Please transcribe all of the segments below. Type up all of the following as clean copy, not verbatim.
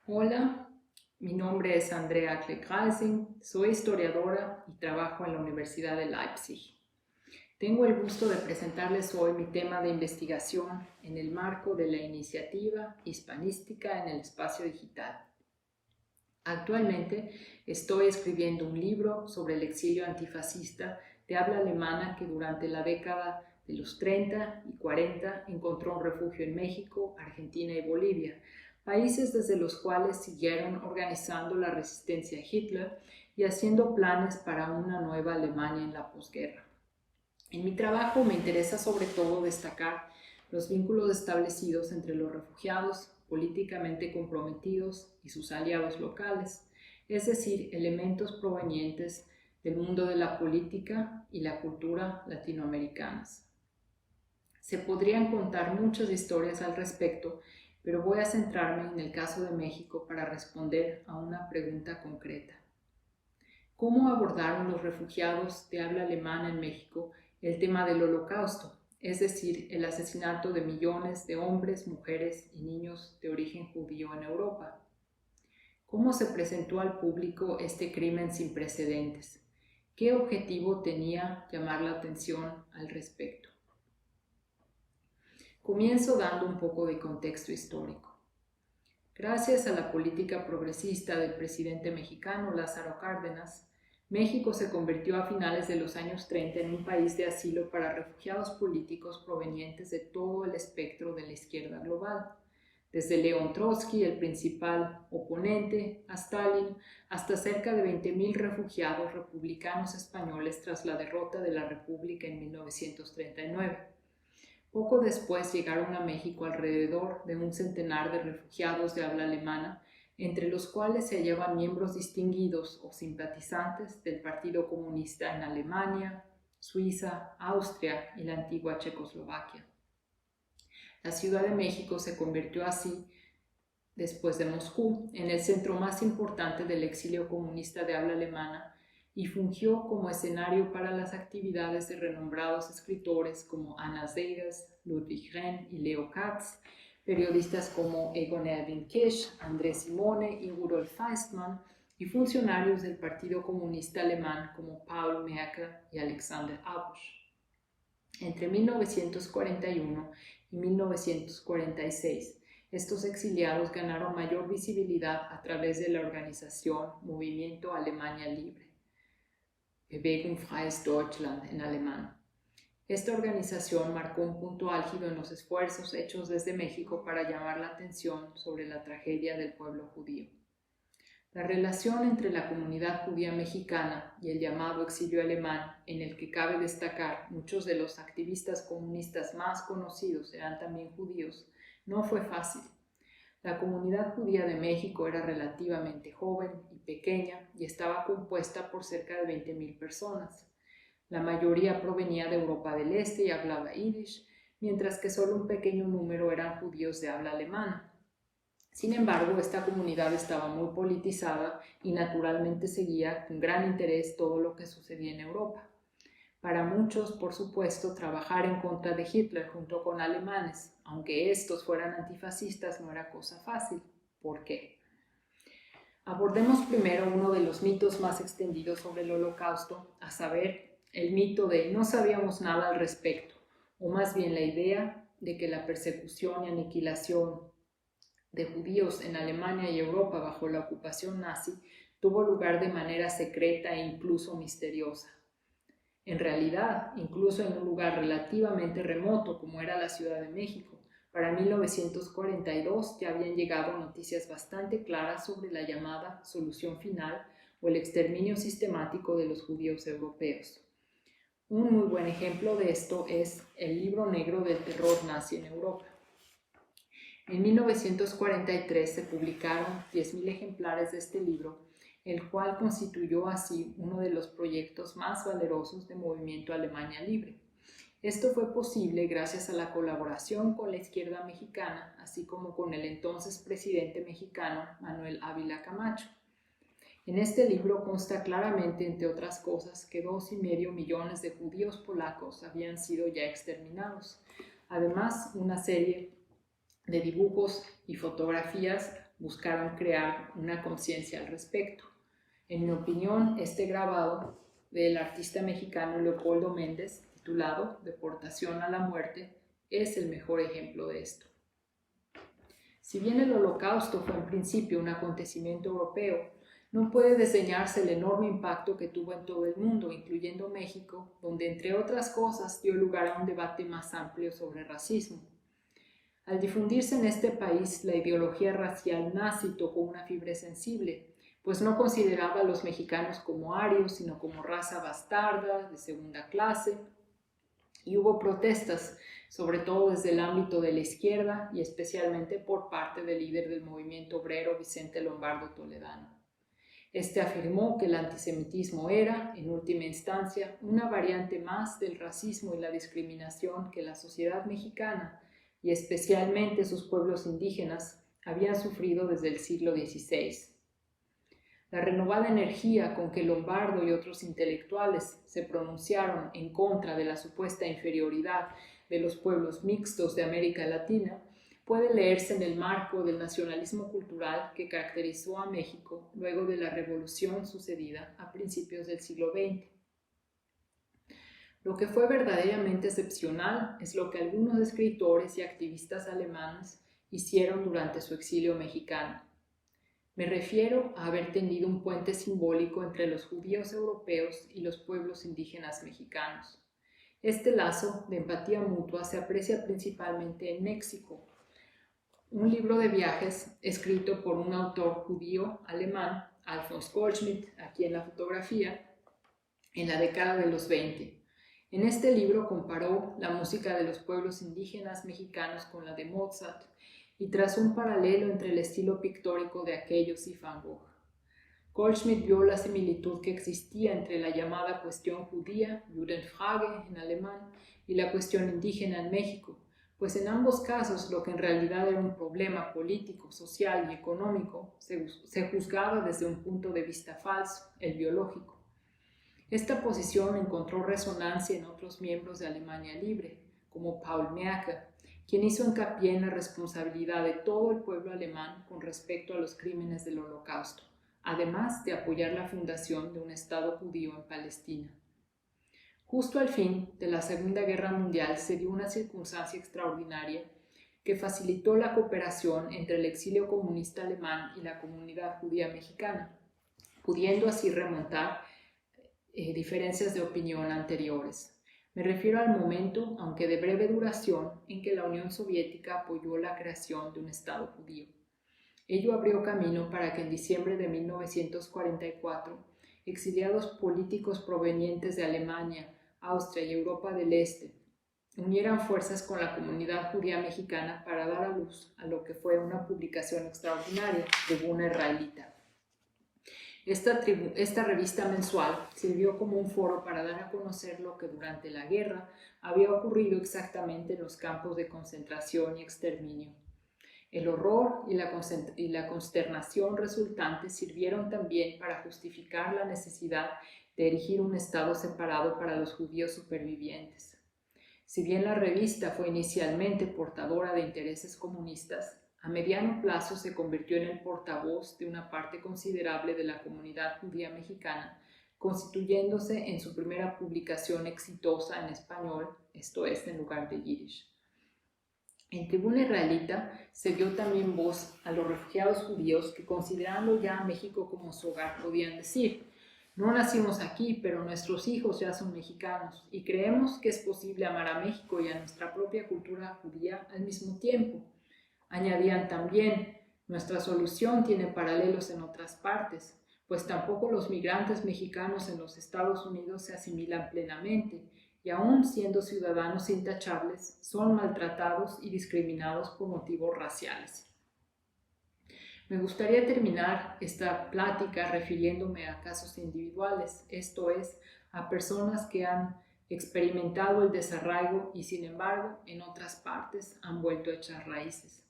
Hola, mi nombre es Andrea Kleck-Reising, soy historiadora y trabajo en la Universidad de Leipzig. Tengo el gusto de presentarles hoy mi tema de investigación en el marco de la iniciativa hispanística en el espacio digital. Actualmente estoy escribiendo un libro sobre el exilio antifascista de habla alemana que durante la década de los 30 y 40 encontró un refugio en México, Argentina y Bolivia, países desde los cuales siguieron organizando la resistencia a Hitler y haciendo planes para una nueva Alemania en la posguerra. En mi trabajo me interesa sobre todo destacar los vínculos establecidos entre los refugiados políticamente comprometidos y sus aliados locales, es decir, elementos provenientes del mundo de la política y la cultura latinoamericanas. Se podrían contar muchas historias al respecto, pero voy a centrarme en el caso de México para responder a una pregunta concreta. ¿Cómo abordaron los refugiados de habla alemana en México el tema del Holocausto, es decir, el asesinato de millones de hombres, mujeres y niños de origen judío en Europa? ¿Cómo se presentó al público este crimen sin precedentes? ¿Qué objetivo tenía llamar la atención al respecto? Comienzo dando un poco de contexto histórico. Gracias a la política progresista del presidente mexicano Lázaro Cárdenas, México se convirtió a finales de los años 30 en un país de asilo para refugiados políticos provenientes de todo el espectro de la izquierda global, desde León Trotsky, el principal oponente, a Stalin, hasta cerca de 20.000 refugiados republicanos españoles tras la derrota de la República en 1939. Poco después llegaron a México alrededor de un centenar de refugiados de habla alemana, entre los cuales se hallaban miembros distinguidos o simpatizantes del Partido Comunista en Alemania, Suiza, Austria y la antigua Checoslovaquia. La Ciudad de México se convirtió así, después de Moscú, en el centro más importante del exilio comunista de habla alemana y fungió como escenario para las actividades de renombrados escritores como Anna Seghers, Ludwig Renn y Leo Katz, periodistas como Egon Erwin Kisch, André Simone y Rudolf Feistmann, y funcionarios del Partido Comunista Alemán como Paul Merker y Alexander Abusch. Entre 1941 y 1946, estos exiliados ganaron mayor visibilidad a través de la organización Movimiento Alemania Libre, Bewegung Freies Deutschland en alemán. Esta organización marcó un punto álgido en los esfuerzos hechos desde México para llamar la atención sobre la tragedia del pueblo judío. La relación entre la comunidad judía mexicana y el llamado exilio alemán, en el que cabe destacar muchos de los activistas comunistas más conocidos eran también judíos, no fue fácil. La comunidad judía de México era relativamente joven y pequeña y estaba compuesta por cerca de 20.000 personas. La mayoría provenía de Europa del Este y hablaba yiddish, mientras que solo un pequeño número eran judíos de habla alemana. Sin embargo, esta comunidad estaba muy politizada y naturalmente seguía con gran interés todo lo que sucedía en Europa. Para muchos, por supuesto, trabajar en contra de Hitler junto con alemanes, aunque estos fueran antifascistas, no era cosa fácil. ¿Por qué? Abordemos primero uno de los mitos más extendidos sobre el Holocausto, a saber, el mito de no sabíamos nada al respecto, o más bien la idea de que la persecución y aniquilación de judíos en Alemania y Europa bajo la ocupación nazi tuvo lugar de manera secreta e incluso misteriosa. En realidad, incluso en un lugar relativamente remoto como era la Ciudad de México, para 1942 ya habían llegado noticias bastante claras sobre la llamada solución final o el exterminio sistemático de los judíos europeos. Un muy buen ejemplo de esto es el Libro Negro del Terror Nazi en Europa. En 1943 se publicaron 10.000 ejemplares de este libro, el cual constituyó así uno de los proyectos más valerosos del movimiento Alemania Libre. Esto fue posible gracias a la colaboración con la izquierda mexicana, así como con el entonces presidente mexicano Manuel Ávila Camacho. En este libro consta claramente, entre otras cosas, que 2,5 millones de judíos polacos habían sido ya exterminados. Además, una serie de dibujos y fotografías buscaron crear una conciencia al respecto. En mi opinión, este grabado del artista mexicano Leopoldo Méndez, titulado Deportación a la muerte, es el mejor ejemplo de esto. Si bien el Holocausto fue en principio un acontecimiento europeo, no puede desdeñarse el enorme impacto que tuvo en todo el mundo, incluyendo México, donde entre otras cosas dio lugar a un debate más amplio sobre racismo. Al difundirse en este país, la ideología racial nazi tocó una fibra sensible, pues no consideraba a los mexicanos como arios, sino como raza bastarda, de segunda clase, y hubo protestas, sobre todo desde el ámbito de la izquierda y especialmente por parte del líder del movimiento obrero Vicente Lombardo Toledano. Este afirmó que el antisemitismo era, en última instancia, una variante más del racismo y la discriminación que la sociedad mexicana, y especialmente sus pueblos indígenas, habían sufrido desde el siglo XVI. La renovada energía con que Lombardo y otros intelectuales se pronunciaron en contra de la supuesta inferioridad de los pueblos mixtos de América Latina puede leerse en el marco del nacionalismo cultural que caracterizó a México luego de la revolución sucedida a principios del siglo XX. Lo que fue verdaderamente excepcional es lo que algunos escritores y activistas alemanes hicieron durante su exilio mexicano. Me refiero a haber tendido un puente simbólico entre los judíos europeos y los pueblos indígenas mexicanos. Este lazo de empatía mutua se aprecia principalmente en México. Un libro de viajes escrito por un autor judío alemán, Alfons Goldschmidt, aquí en la fotografía, en la década de los 20. En este libro comparó la música de los pueblos indígenas mexicanos con la de Mozart y trazó un paralelo entre el estilo pictórico de aquellos y Van Gogh. Goldschmidt vio la similitud que existía entre la llamada cuestión judía, Judenfrage en alemán, y la cuestión indígena en México, pues en ambos casos lo que en realidad era un problema político, social y económico se juzgaba desde un punto de vista falso, el biológico. Esta posición encontró resonancia en otros miembros de Alemania Libre, como Paul Meacker, quien hizo hincapié en la responsabilidad de todo el pueblo alemán con respecto a los crímenes del Holocausto, además de apoyar la fundación de un Estado judío en Palestina. Justo al fin de la Segunda Guerra Mundial se dio una circunstancia extraordinaria que facilitó la cooperación entre el exilio comunista alemán y la comunidad judía mexicana, pudiendo así remontar diferencias de opinión anteriores. Me refiero al momento, aunque de breve duración, en que la Unión Soviética apoyó la creación de un Estado judío. Ello abrió camino para que en diciembre de 1944, exiliados políticos provenientes de Alemania, Austria y Europa del Este unieran fuerzas con la comunidad judía mexicana para dar a luz a lo que fue una publicación extraordinaria, Tribuna Israelita. Esta revista mensual sirvió como un foro para dar a conocer lo que durante la guerra había ocurrido exactamente en los campos de concentración y exterminio. El horror y la consternación resultantes sirvieron también para justificar la necesidad de erigir un estado separado para los judíos supervivientes. Si bien la revista fue inicialmente portadora de intereses comunistas, a mediano plazo se convirtió en el portavoz de una parte considerable de la comunidad judía mexicana, constituyéndose en su primera publicación exitosa en español, esto es, en lugar de yiddish. En Tribuna Israelita se dio también voz a los refugiados judíos que, considerando ya a México como su hogar, podían decir: no nacimos aquí, pero nuestros hijos ya son mexicanos y creemos que es posible amar a México y a nuestra propia cultura judía al mismo tiempo. Añadían también: nuestra solución tiene paralelos en otras partes, pues tampoco los migrantes mexicanos en los Estados Unidos se asimilan plenamente y aún siendo ciudadanos intachables, son maltratados y discriminados por motivos raciales. Me gustaría terminar esta plática refiriéndome a casos individuales, esto es, a personas que han experimentado el desarraigo y sin embargo en otras partes han vuelto a echar raíces.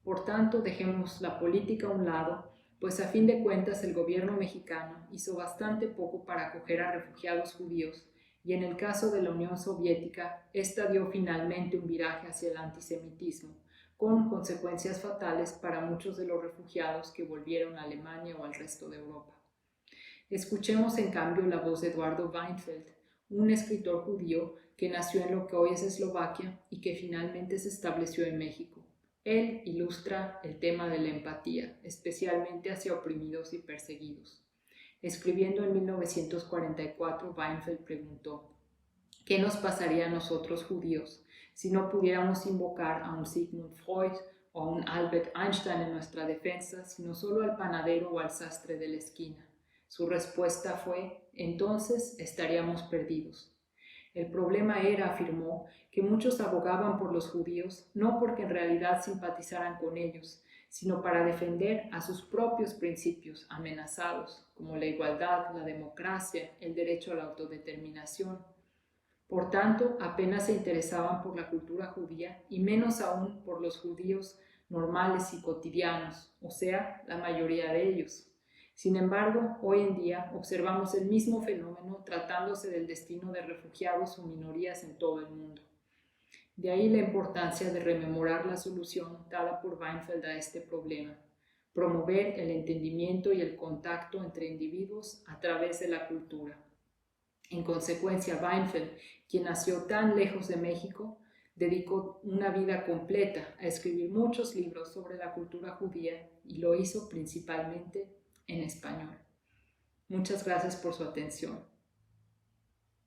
Por tanto, dejemos la política a un lado, pues a fin de cuentas el gobierno mexicano hizo bastante poco para acoger a refugiados judíos y en el caso de la Unión Soviética, esta dio finalmente un viraje hacia el antisemitismo, con consecuencias fatales para muchos de los refugiados que volvieron a Alemania o al resto de Europa. Escuchemos en cambio la voz de Eduardo Weinfeld, un escritor judío que nació en lo que hoy es Eslovaquia y que finalmente se estableció en México. Él ilustra el tema de la empatía, especialmente hacia oprimidos y perseguidos. Escribiendo en 1944, Weinfeld preguntó: ¿qué nos pasaría a nosotros judíos si no pudiéramos invocar a un Sigmund Freud o a un Albert Einstein en nuestra defensa, sino solo al panadero o al sastre de la esquina? Su respuesta fue: entonces estaríamos perdidos. El problema era, afirmó, que muchos abogaban por los judíos no porque en realidad simpatizaran con ellos, sino para defender a sus propios principios amenazados, como la igualdad, la democracia, el derecho a la autodeterminación. Por tanto, apenas se interesaban por la cultura judía y menos aún por los judíos normales y cotidianos, o sea, la mayoría de ellos. Sin embargo, hoy en día observamos el mismo fenómeno tratándose del destino de refugiados o minorías en todo el mundo. De ahí la importancia de rememorar la solución dada por Weinfeld a este problema: promover el entendimiento y el contacto entre individuos a través de la cultura. En consecuencia, Weinfeld, quien nació tan lejos de México, dedicó una vida completa a escribir muchos libros sobre la cultura judía y lo hizo principalmente en español. Muchas gracias por su atención.